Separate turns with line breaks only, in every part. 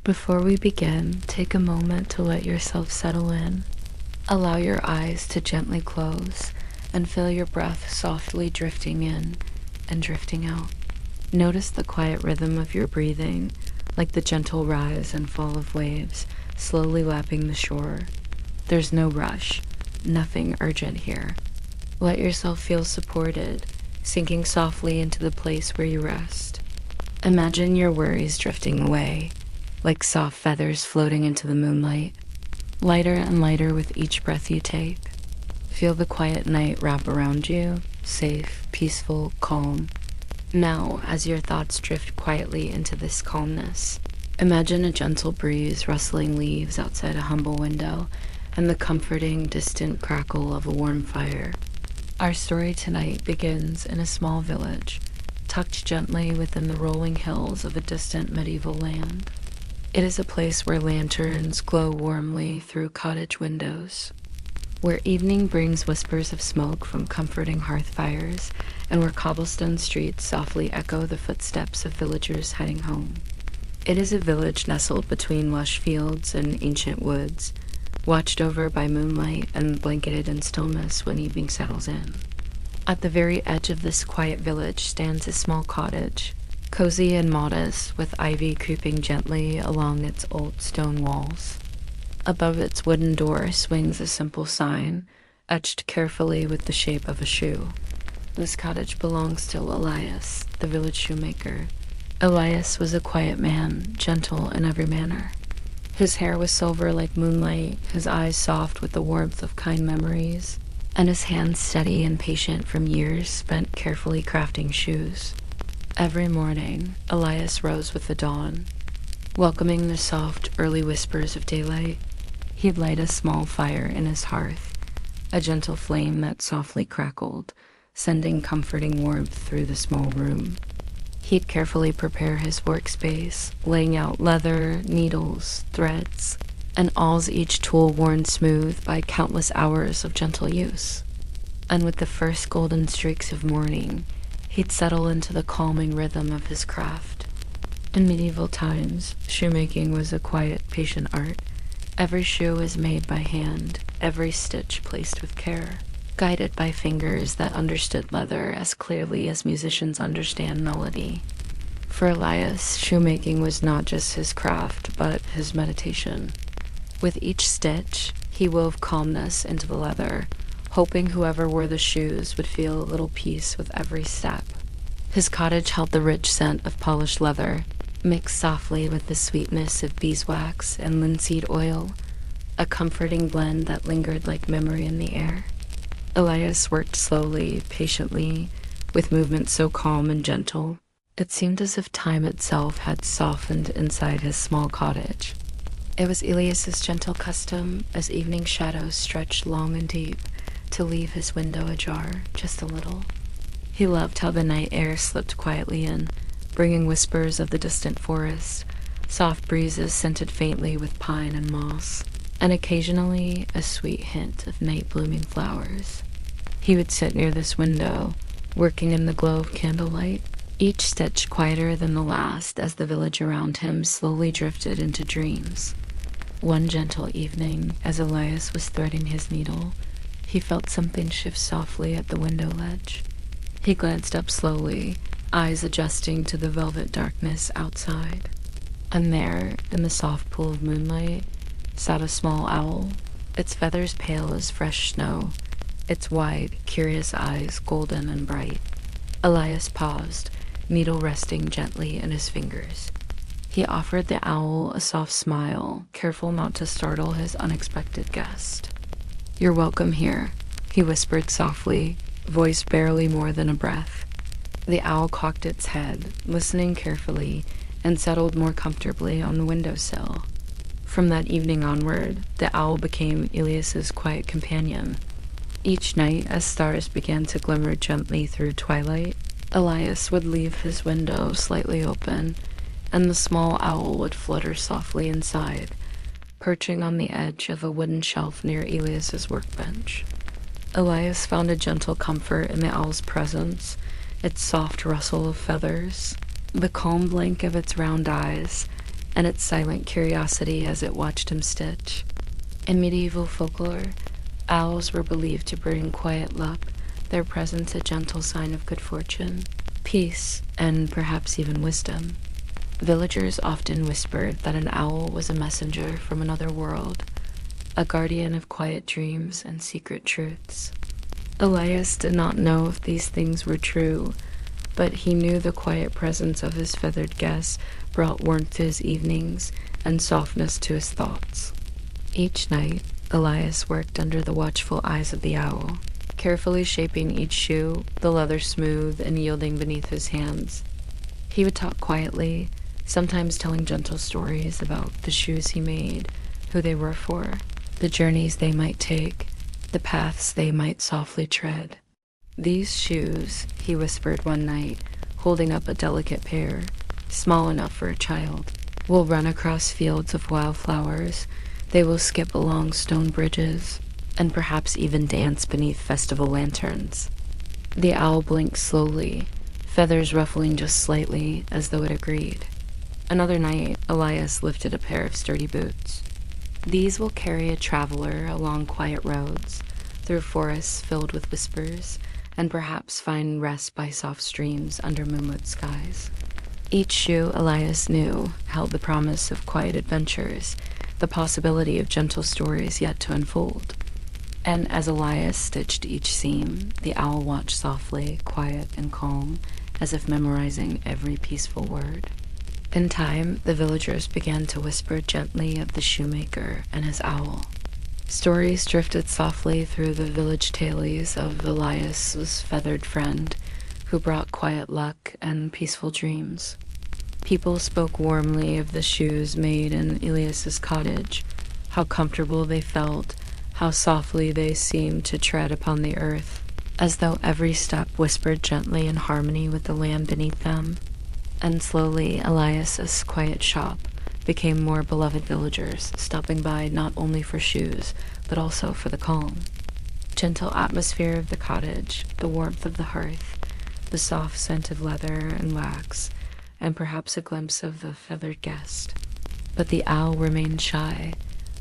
Before we begin, take a moment to let yourself settle in. Allow your eyes to gently close and feel your breath softly drifting in and drifting out. Notice the quiet rhythm of your breathing, like the gentle rise and fall of waves slowly lapping the shore. There's no rush, nothing urgent here. Let yourself feel supported, sinking softly into the place where you rest. Imagine your worries drifting away, like soft feathers floating into the moonlight, lighter and lighter with each breath you take. Feel the quiet night wrap around you, safe, peaceful, calm. Now, as your thoughts drift quietly into this calmness, imagine a gentle breeze rustling leaves outside a humble window and the comforting, distant crackle of a warm fire. Our story tonight begins in a small village, tucked gently within the rolling hills of a distant medieval land. It is a place where lanterns glow warmly through cottage windows, where evening brings whispers of smoke from comforting hearth fires, and where cobblestone streets softly echo the footsteps of villagers heading home. It is a village nestled between lush fields and ancient woods, watched over by moonlight and blanketed in stillness when evening settles in. At the very edge of this quiet village stands a small cottage, cozy and modest, with ivy creeping gently along its old stone walls. Above its wooden door swings a simple sign, etched carefully with the shape of a shoe. This cottage belongs to Elias, the village shoemaker. Elias was a quiet man, gentle in every manner. His hair was silver like moonlight, his eyes soft with the warmth of kind memories, and his hands steady and patient from years spent carefully crafting shoes. Every morning, Elias rose with the dawn. Welcoming the soft, early whispers of daylight, he'd light a small fire in his hearth, a gentle flame that softly crackled, sending comforting warmth through the small room. He'd carefully prepare his workspace, laying out leather, needles, threads, and awls, each tool worn smooth by countless hours of gentle use. And with the first golden streaks of morning, he'd settle into the calming rhythm of his craft. In medieval times, shoemaking was a quiet, patient art. Every shoe was made by hand, every stitch placed with care, guided by fingers that understood leather as clearly as musicians understand melody. For Elias, shoemaking was not just his craft, but his meditation. With each stitch, he wove calmness into the leather, hoping whoever wore the shoes would feel a little peace with every step. His cottage held the rich scent of polished leather, mixed softly with the sweetness of beeswax and linseed oil, a comforting blend that lingered like memory in the air. Elias worked slowly, patiently, with movement so calm and gentle. It seemed as if time itself had softened inside his small cottage. It was Elias's gentle custom, as evening shadows stretched long and deep, to leave his window ajar just a little. He loved how the night air slipped quietly in, bringing whispers of the distant forest, soft breezes scented faintly with pine and moss, and occasionally a sweet hint of night-blooming flowers. He would sit near this window, working in the glow of candlelight, each stitch quieter than the last as the village around him slowly drifted into dreams. One gentle evening, as Elias was threading his needle, he felt something shift softly at the window ledge. He glanced up slowly, eyes adjusting to the velvet darkness outside. And there, in the soft pool of moonlight, sat a small owl, its feathers pale as fresh snow, its wide, curious eyes golden and bright. Elias paused, needle resting gently in his fingers. He offered the owl a soft smile, careful not to startle his unexpected guest. "You're welcome here," he whispered softly, voice barely more than a breath. The owl cocked its head, listening carefully, and settled more comfortably on the windowsill. From that evening onward, the owl became Elias's quiet companion. Each night, as stars began to glimmer gently through twilight, Elias would leave his window slightly open, and the small owl would flutter softly inside, perching on the edge of a wooden shelf near Elias's workbench. Elias found a gentle comfort in the owl's presence, its soft rustle of feathers, the calm blink of its round eyes, and its silent curiosity as it watched him stitch. In medieval folklore, owls were believed to bring quiet luck, their presence a gentle sign of good fortune, peace, and perhaps even wisdom. Villagers often whispered that an owl was a messenger from another world, a guardian of quiet dreams and secret truths. Elias did not know if these things were true, but he knew the quiet presence of his feathered guest brought warmth to his evenings and softness to his thoughts. Each night, Elias worked under the watchful eyes of the owl, carefully shaping each shoe, the leather smooth and yielding beneath his hands. He would talk quietly, sometimes telling gentle stories about the shoes he made, who they were for, the journeys they might take, the paths they might softly tread. "These shoes," he whispered one night, holding up a delicate pair, small enough for a child, "will run across fields of wildflowers. They will skip along stone bridges, and perhaps even dance beneath festival lanterns." The owl blinked slowly, feathers ruffling just slightly as though it agreed. Another night, Elias lifted a pair of sturdy boots. "These will carry a traveler along quiet roads, through forests filled with whispers, and perhaps find rest by soft streams under moonlit skies." Each shoe, Elias knew, held the promise of quiet adventures, the possibility of gentle stories yet to unfold. And as Elias stitched each seam, the owl watched softly, quiet and calm, as if memorizing every peaceful word. In time, the villagers began to whisper gently of the shoemaker and his owl. Stories drifted softly through the village tailies of Elias's feathered friend, who brought quiet luck and peaceful dreams. People spoke warmly of the shoes made in Elias's cottage, how comfortable they felt, how softly they seemed to tread upon the earth, as though every step whispered gently in harmony with the land beneath them. And slowly, Elias's quiet shop became more beloved villagers, stopping by not only for shoes, but also for the calm. Gentle atmosphere of the cottage, the warmth of the hearth, the soft scent of leather and wax, and perhaps a glimpse of the feathered guest. But the owl remained shy,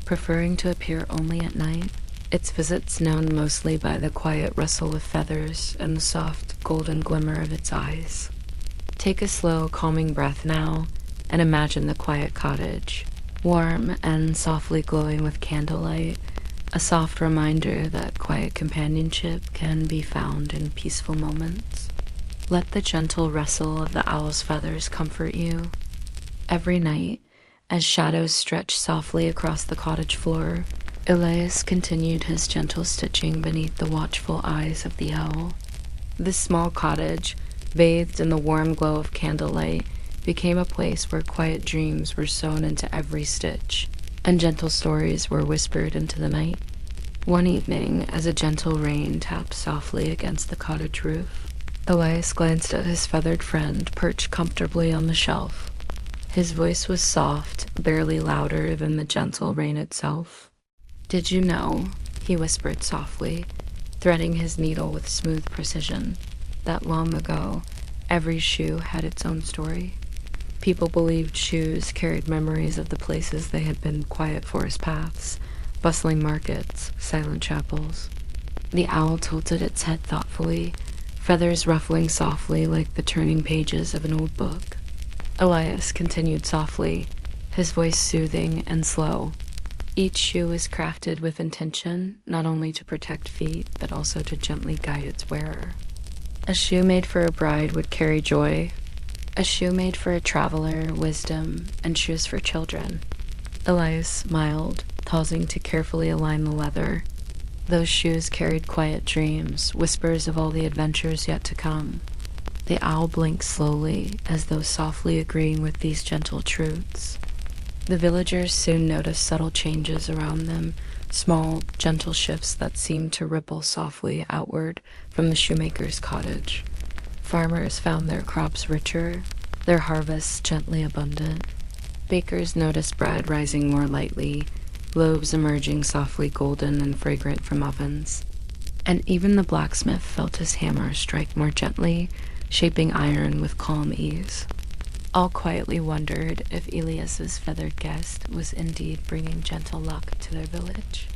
preferring to appear only at night, its visits known mostly by the quiet rustle of feathers and the soft golden glimmer of its eyes. Take a slow, calming breath now, and imagine the quiet cottage, warm and softly glowing with candlelight, a soft reminder that quiet companionship can be found in peaceful moments. Let the gentle rustle of the owl's feathers comfort you. Every night, as shadows stretched softly across the cottage floor, Elias continued his gentle stitching beneath the watchful eyes of the owl. This small cottage, bathed in the warm glow of candlelight, became a place where quiet dreams were sewn into every stitch, and gentle stories were whispered into the night. One evening, as a gentle rain tapped softly against the cottage roof, Elias glanced at his feathered friend perched comfortably on the shelf. His voice was soft, barely louder than the gentle rain itself. "Did you know," he whispered softly, threading his needle with smooth precision, "that long ago, every shoe had its own story? People believed shoes carried memories of the places they had been, quiet forest paths, bustling markets, silent chapels." The owl tilted its head thoughtfully, feathers ruffling softly like the turning pages of an old book. Elias continued softly, his voice soothing and slow. "Each shoe is crafted with intention, not only to protect feet, but also to gently guide its wearer. A shoe made for a bride would carry joy. A shoe made for a traveler, wisdom, and shoes for children." Elias smiled, pausing to carefully align the leather. Those shoes carried quiet dreams, whispers of all the adventures yet to come. The owl blinked slowly, as though softly agreeing with these gentle truths. The villagers soon noticed subtle changes around them, small, gentle shifts that seemed to ripple softly outward from the shoemaker's cottage. Farmers found their crops richer, their harvests gently abundant. Bakers noticed bread rising more lightly, loaves emerging softly golden and fragrant from ovens. And even the blacksmith felt his hammer strike more gently, shaping iron with calm ease. All quietly wondered if Elias's feathered guest was indeed bringing gentle luck to their village.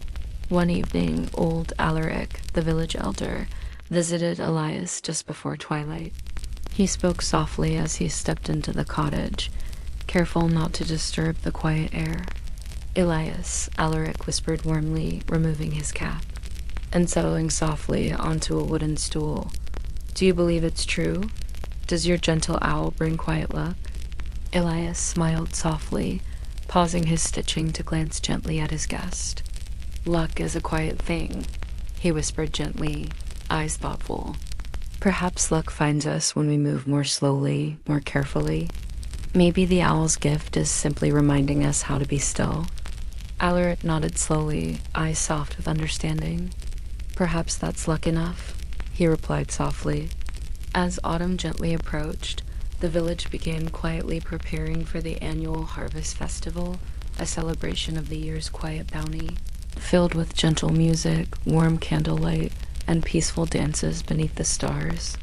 One evening, old Alaric, the village elder, visited Elias just before twilight. He spoke softly as he stepped into the cottage, careful not to disturb the quiet air. "Elias," Alaric whispered warmly, removing his cap and settling softly onto a wooden stool. "Do you believe it's true? Does your gentle owl bring quiet luck?" Elias smiled softly, pausing his stitching to glance gently at his guest. "Luck is a quiet thing," he whispered gently, eyes thoughtful. "Perhaps luck finds us when we move more slowly, more carefully. Maybe the owl's gift is simply reminding us how to be still." Alaric nodded slowly, eyes soft with understanding. "Perhaps that's luck enough," he replied softly. As autumn gently approached, the village began quietly preparing for the annual harvest festival, a celebration of the year's quiet bounty. Filled with gentle music, warm candlelight, and peaceful dances beneath the stars,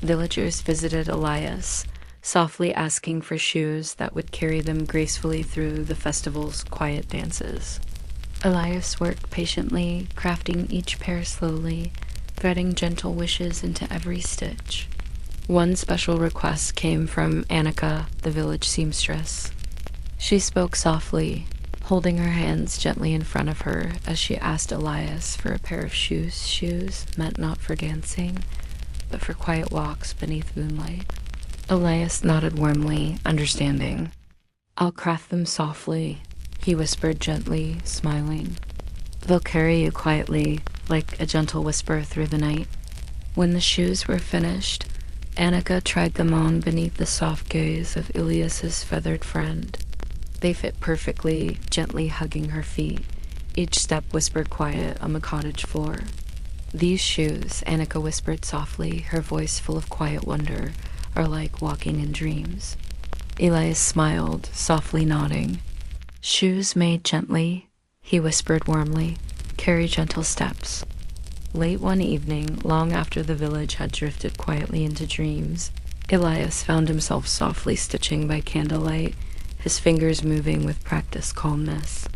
villagers visited Elias, softly asking for shoes that would carry them gracefully through the festival's quiet dances. Elias worked patiently, crafting each pair slowly, threading gentle wishes into every stitch. One special request came from Annika, the village seamstress. She spoke softly, holding her hands gently in front of her as she asked Elias for a pair of shoes meant not for dancing, but for quiet walks beneath moonlight. Elias nodded warmly, understanding. "I'll craft them softly," he whispered gently, smiling. "They'll carry you quietly, like a gentle whisper through the night." When the shoes were finished, Annika tried them on beneath the soft gaze of Elias's feathered friend. They fit perfectly, gently hugging her feet, each step whispered quiet on the cottage floor. "These shoes," Annika whispered softly, her voice full of quiet wonder, "are like walking in dreams." Elias smiled, softly nodding. "Shoes made gently," he whispered warmly, "carry gentle steps." Late one evening, long after the village had drifted quietly into dreams, Elias found himself softly stitching by candlelight, his fingers moving with practiced calmness.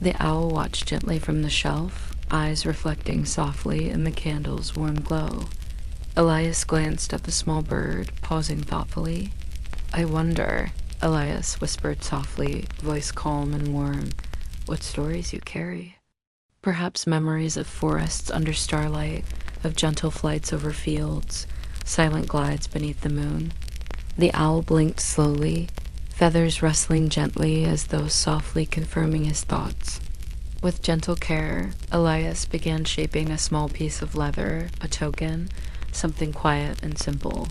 The owl watched gently from the shelf, eyes reflecting softly in the candle's warm glow. Elias glanced at the small bird, pausing thoughtfully. "I wonder," Elias whispered softly, voice calm and warm, "what stories you carry. Perhaps memories of forests under starlight, of gentle flights over fields, silent glides beneath the moon." The owl blinked slowly, feathers rustling gently as though softly confirming his thoughts. With gentle care, Elias began shaping a small piece of leather, a token, something quiet and simple.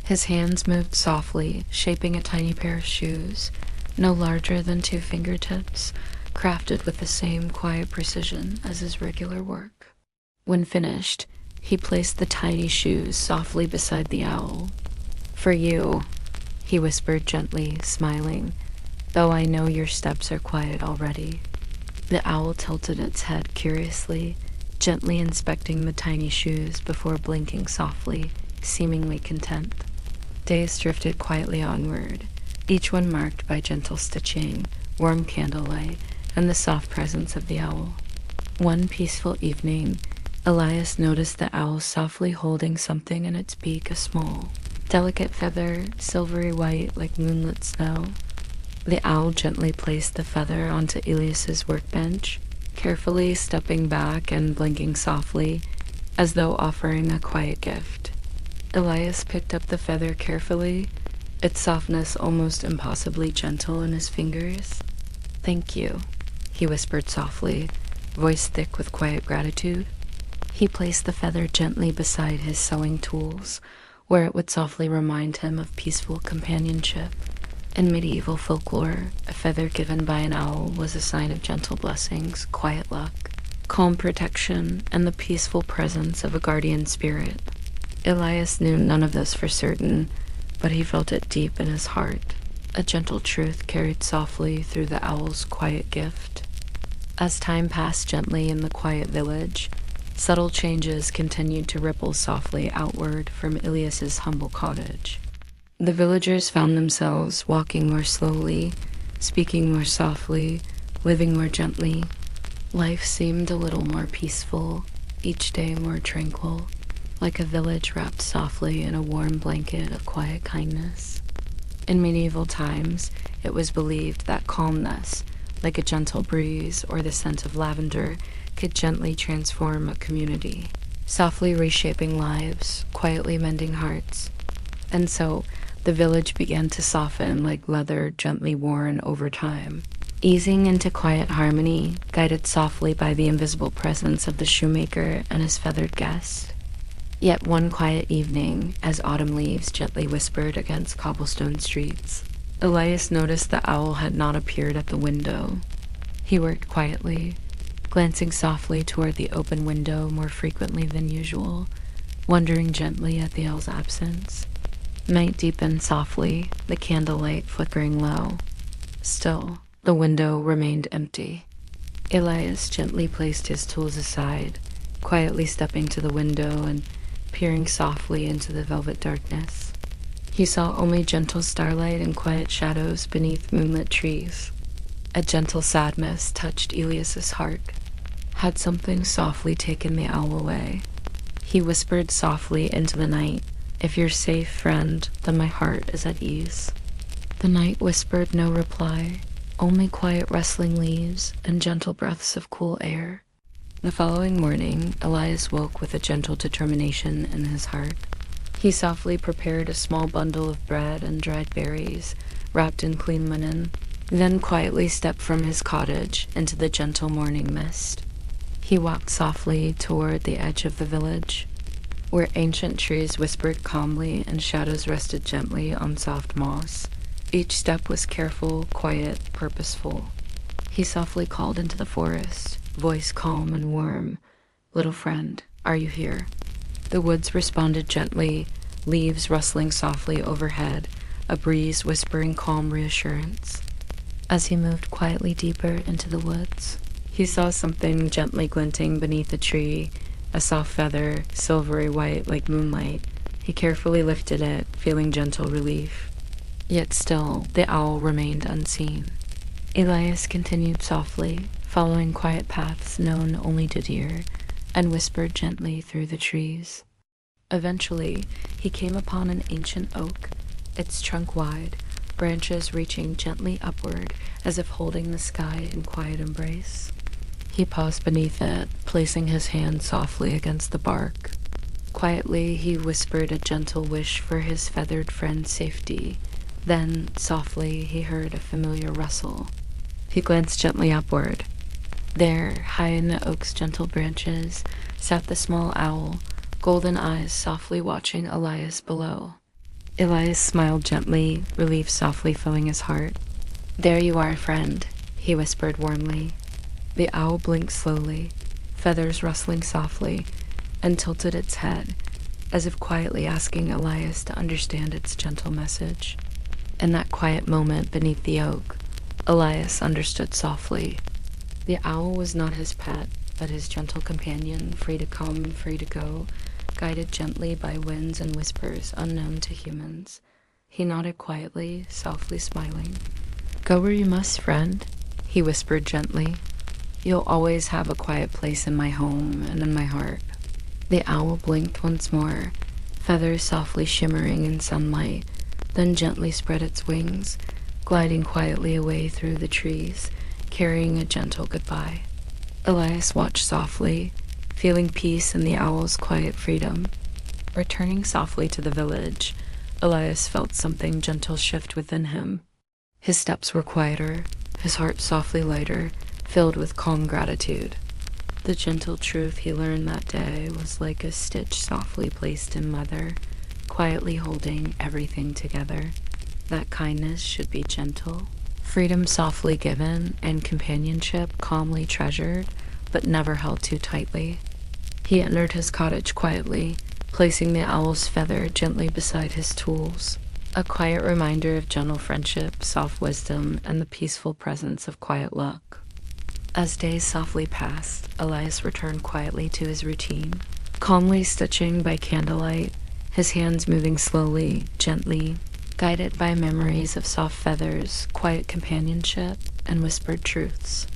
His hands moved softly, shaping a tiny pair of shoes, no larger than 2 fingertips, crafted with the same quiet precision as his regular work. When finished, he placed the tiny shoes softly beside the owl. "For you," he whispered gently, smiling, "though I know your steps are quiet already." The owl tilted its head curiously, gently inspecting the tiny shoes before blinking softly, seemingly content. Days drifted quietly onward, each one marked by gentle stitching, warm candlelight, and the soft presence of the owl. One peaceful evening, Elias noticed the owl softly holding something in its beak, a small, delicate feather, silvery white like moonlit snow. The owl gently placed the feather onto Elias's workbench, carefully stepping back and blinking softly, as though offering a quiet gift. Elias picked up the feather carefully, its softness almost impossibly gentle in his fingers. "Thank you," he whispered softly, voice thick with quiet gratitude. He placed the feather gently beside his sewing tools, where it would softly remind him of peaceful companionship. In medieval folklore, a feather given by an owl was a sign of gentle blessings, quiet luck, calm protection, and the peaceful presence of a guardian spirit. Elias knew none of this for certain, but he felt it deep in his heart, a gentle truth carried softly through the owl's quiet gift. As time passed gently in the quiet village, subtle changes continued to ripple softly outward from Elias's humble cottage. The villagers found themselves walking more slowly, speaking more softly, living more gently. Life seemed a little more peaceful, each day more tranquil, like a village wrapped softly in a warm blanket of quiet kindness. In medieval times, it was believed that calmness, like a gentle breeze or the scent of lavender, could gently transform a community, softly reshaping lives, quietly mending hearts. And so, the village began to soften like leather gently worn over time, easing into quiet harmony, guided softly by the invisible presence of the shoemaker and his feathered guest. Yet one quiet evening, as autumn leaves gently whispered against cobblestone streets, Elias noticed the owl had not appeared at the window. He worked quietly, glancing softly toward the open window more frequently than usual, wondering gently at the owl's absence. Night deepened softly, the candlelight flickering low. Still, the window remained empty. Elias gently placed his tools aside, quietly stepping to the window and peering softly into the velvet darkness. He saw only gentle starlight and quiet shadows beneath moonlit trees. A gentle sadness touched Elias's heart. Had something softly taken the owl away? He whispered softly into the night, "If you're safe, friend, then my heart is at ease." The night whispered no reply, only quiet rustling leaves and gentle breaths of cool air. The following morning, Elias woke with a gentle determination in his heart. He softly prepared a small bundle of bread and dried berries, wrapped in clean linen, then quietly stepped from his cottage into the gentle morning mist. He walked softly toward the edge of the village, where ancient trees whispered calmly and shadows rested gently on soft moss. Each step was careful, quiet, purposeful. He softly called into the forest, voice calm and warm, "Little friend, are you here?" The woods responded gently, leaves rustling softly overhead, a breeze whispering calm reassurance. As he moved quietly deeper into the woods, he saw something gently glinting beneath a tree, a soft feather, silvery white like moonlight. He carefully lifted it, feeling gentle relief. Yet still, the owl remained unseen. Elias continued softly, following quiet paths known only to deer, and whispered gently through the trees. Eventually, he came upon an ancient oak, its trunk wide, branches reaching gently upward as if holding the sky in quiet embrace. He paused beneath it, placing his hand softly against the bark. Quietly, he whispered a gentle wish for his feathered friend's safety. Then, softly, he heard a familiar rustle. He glanced gently upward. There, high in the oak's gentle branches, sat the small owl, golden eyes softly watching Elias below. Elias smiled gently, relief softly filling his heart. "There you are, friend," he whispered warmly. The owl blinked slowly, feathers rustling softly, and tilted its head, as if quietly asking Elias to understand its gentle message. In that quiet moment beneath the oak, Elias understood softly. The owl was not his pet, but his gentle companion, free to come and free to go, guided gently by winds and whispers unknown to humans. He nodded quietly, softly smiling. "Go where you must, friend," he whispered gently. "You'll always have a quiet place in my home and in my heart." The owl blinked once more, feathers softly shimmering in sunlight, then gently spread its wings, gliding quietly away through the trees, carrying a gentle goodbye. Elias watched softly, feeling peace in the owl's quiet freedom. Returning softly to the village, Elias felt something gentle shift within him. His steps were quieter, his heart softly lighter, filled with calm gratitude. The gentle truth he learned that day was like a stitch softly placed in leather, quietly holding everything together. That kindness should be gentle, freedom softly given, and companionship calmly treasured, but never held too tightly. He entered his cottage quietly, placing the owl's feather gently beside his tools, a quiet reminder of gentle friendship, soft wisdom, and the peaceful presence of quiet luck. As days softly passed, Elias returned quietly to his routine, calmly stitching by candlelight, his hands moving slowly, gently, guided by memories of soft feathers, quiet companionship, and whispered truths.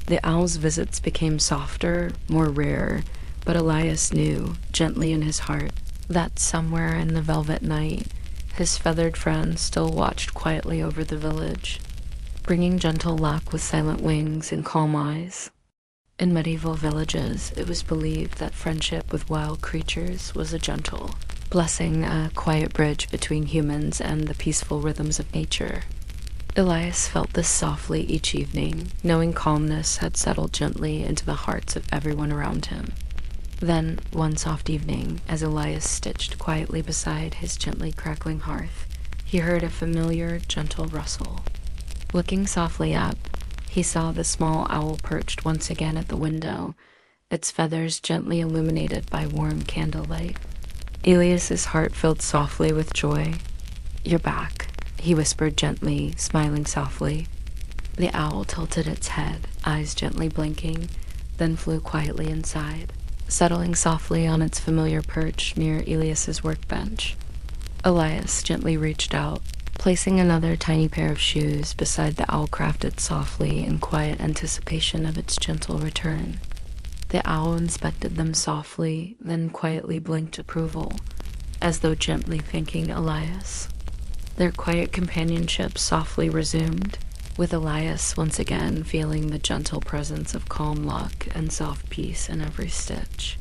The owl's visits became softer, more rare, but Elias knew, gently in his heart, that somewhere in the velvet night, his feathered friend still watched quietly over the village, bringing gentle luck with silent wings and calm eyes. In medieval villages, it was believed that friendship with wild creatures was a gentle blessing, a quiet bridge between humans and the peaceful rhythms of nature. Elias felt this softly each evening, knowing calmness had settled gently into the hearts of everyone around him. Then, one soft evening, as Elias stitched quietly beside his gently crackling hearth, he heard a familiar, gentle rustle. Looking softly up, he saw the small owl perched once again at the window, its feathers gently illuminated by warm candlelight. Elias's heart filled softly with joy. "You're back," he whispered gently, smiling softly. The owl tilted its head, eyes gently blinking, then flew quietly inside, settling softly on its familiar perch near Elias's workbench. Elias gently reached out, placing another tiny pair of shoes beside the owl crafted softly in quiet anticipation of its gentle return. The owl inspected them softly, then quietly blinked approval, as though gently thanking Elias. Their quiet companionship softly resumed, with Elias once again feeling the gentle presence of calm luck and soft peace in every stitch.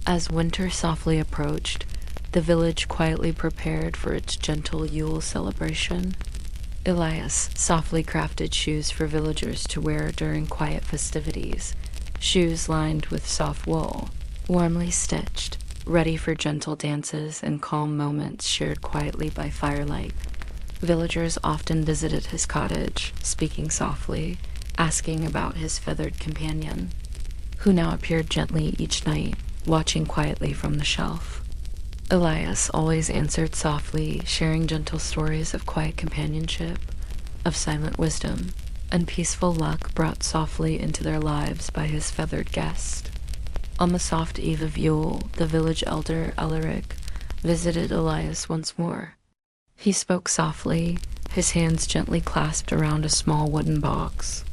As winter softly approached, the village quietly prepared for its gentle Yule celebration. Elias softly crafted shoes for villagers to wear during quiet festivities, shoes lined with soft wool, warmly stitched, ready for gentle dances and calm moments shared quietly by firelight. Villagers often visited his cottage, speaking softly, asking about his feathered companion, who now appeared gently each night, watching quietly from the shelf. Elias always answered softly, sharing gentle stories of quiet companionship, of silent wisdom, and peaceful luck brought softly into their lives by his feathered guest. On the soft eve of Yule, the village elder Alaric visited Elias once more. He spoke softly, his hands gently clasped around a small wooden box.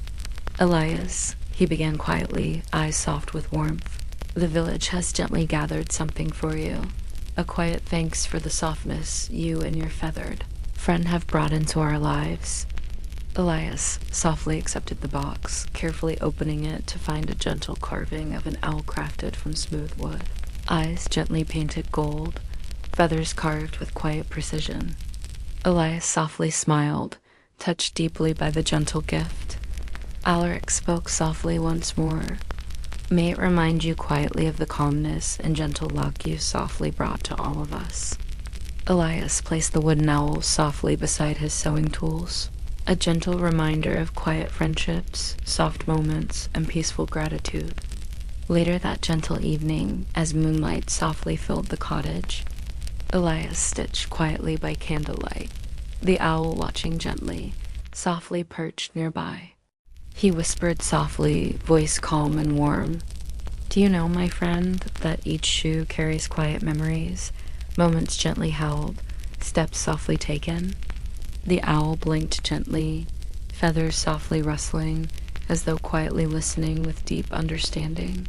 "Elias," he began quietly, eyes soft with warmth, "the village has gently gathered something for you. A quiet thanks for the softness you and your feathered friend have brought into our lives." Elias softly accepted the box, carefully opening it to find a gentle carving of an owl crafted from smooth wood, eyes gently painted gold, feathers carved with quiet precision. Elias softly smiled, touched deeply by the gentle gift. Alaric spoke softly once more. "May it remind you quietly of the calmness and gentle luck you softly brought to all of us." Elias placed the wooden owl softly beside his sewing tools, a gentle reminder of quiet friendships, soft moments, and peaceful gratitude. Later that gentle evening, as moonlight softly filled the cottage, Elias stitched quietly by candlelight, the owl watching gently, softly perched nearby. He whispered softly, voice calm and warm, "Do you know, my friend, that each shoe carries quiet memories, moments gently held, steps softly taken?" The owl blinked gently, feathers softly rustling, as though quietly listening with deep understanding.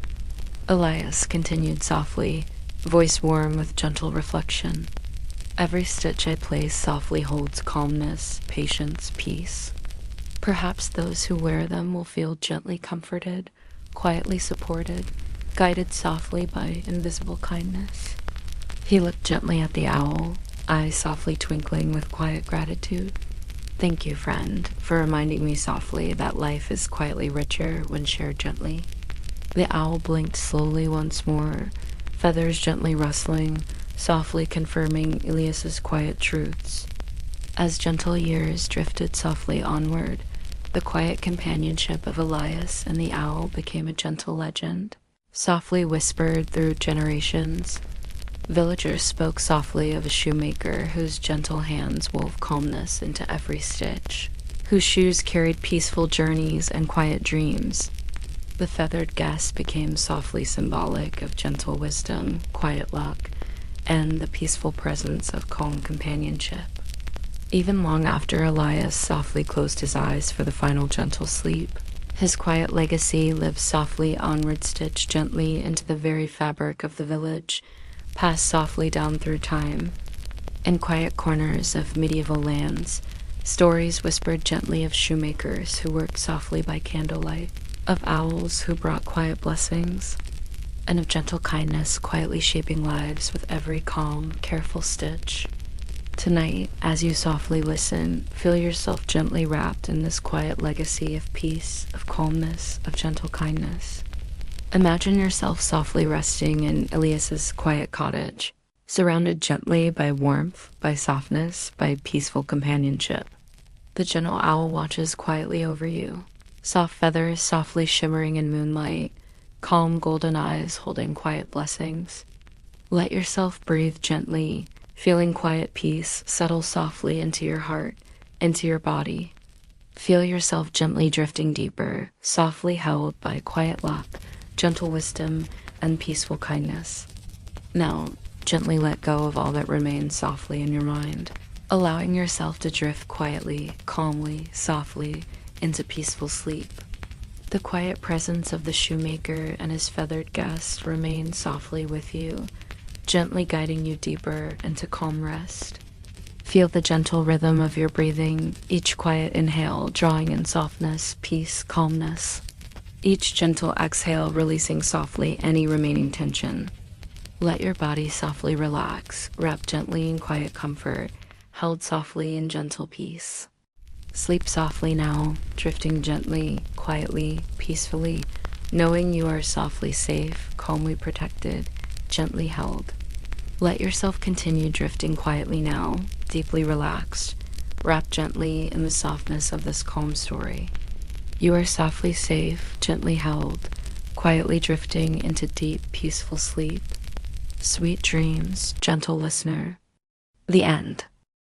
Elias continued softly, voice warm with gentle reflection, "Every stitch I place softly holds calmness, patience, peace. Perhaps those who wear them will feel gently comforted, quietly supported, guided softly by invisible kindness." He looked gently at the owl, eyes softly twinkling with quiet gratitude. "Thank you, friend, for reminding me softly that life is quietly richer when shared gently." The owl blinked slowly once more, feathers gently rustling, softly confirming Elias's quiet truths. As gentle years drifted softly onward, the quiet companionship of Elias and the owl became a gentle legend, softly whispered through generations. Villagers spoke softly of a shoemaker whose gentle hands wove calmness into every stitch, whose shoes carried peaceful journeys and quiet dreams. The feathered guest became softly symbolic of gentle wisdom, quiet luck, and the peaceful presence of calm companionship. even long after Elias softly closed his eyes for the final gentle sleep. His quiet legacy lives softly onward, stitched gently into the very fabric of the village, passed softly down through time. In quiet corners of medieval lands, stories whispered gently of shoemakers who worked softly by candlelight, of owls who brought quiet blessings, and of gentle kindness quietly shaping lives with every calm, careful stitch. Tonight, as you softly listen, feel yourself gently wrapped in this quiet legacy of peace, of calmness, of gentle kindness. Imagine yourself softly resting in Elias's quiet cottage, surrounded gently by warmth, by softness, by peaceful companionship. The gentle owl watches quietly over you, soft feathers softly shimmering in moonlight, calm golden eyes holding quiet blessings. Let yourself breathe gently, feeling quiet peace settle softly into your heart, into your body. Feel yourself gently drifting deeper, softly held by quiet luck, gentle wisdom, and peaceful kindness. Now, gently let go of all that remains softly in your mind, allowing yourself to drift quietly, calmly, softly into peaceful sleep. The quiet presence of the shoemaker and his feathered guest remain softly with you, gently guiding you deeper into calm rest. Feel the gentle rhythm of your breathing, each quiet inhale drawing in softness, peace, calmness. Each gentle exhale releasing softly any remaining tension. Let your body softly relax, wrapped gently in quiet comfort, held softly in gentle peace. Sleep softly now, drifting gently, quietly, peacefully, knowing you are softly safe, calmly protected, gently held. Let yourself continue drifting quietly now, deeply relaxed, wrapped gently in the softness of this calm story. You are softly safe, gently held, quietly drifting into deep, peaceful sleep. Sweet dreams, gentle listener. The end.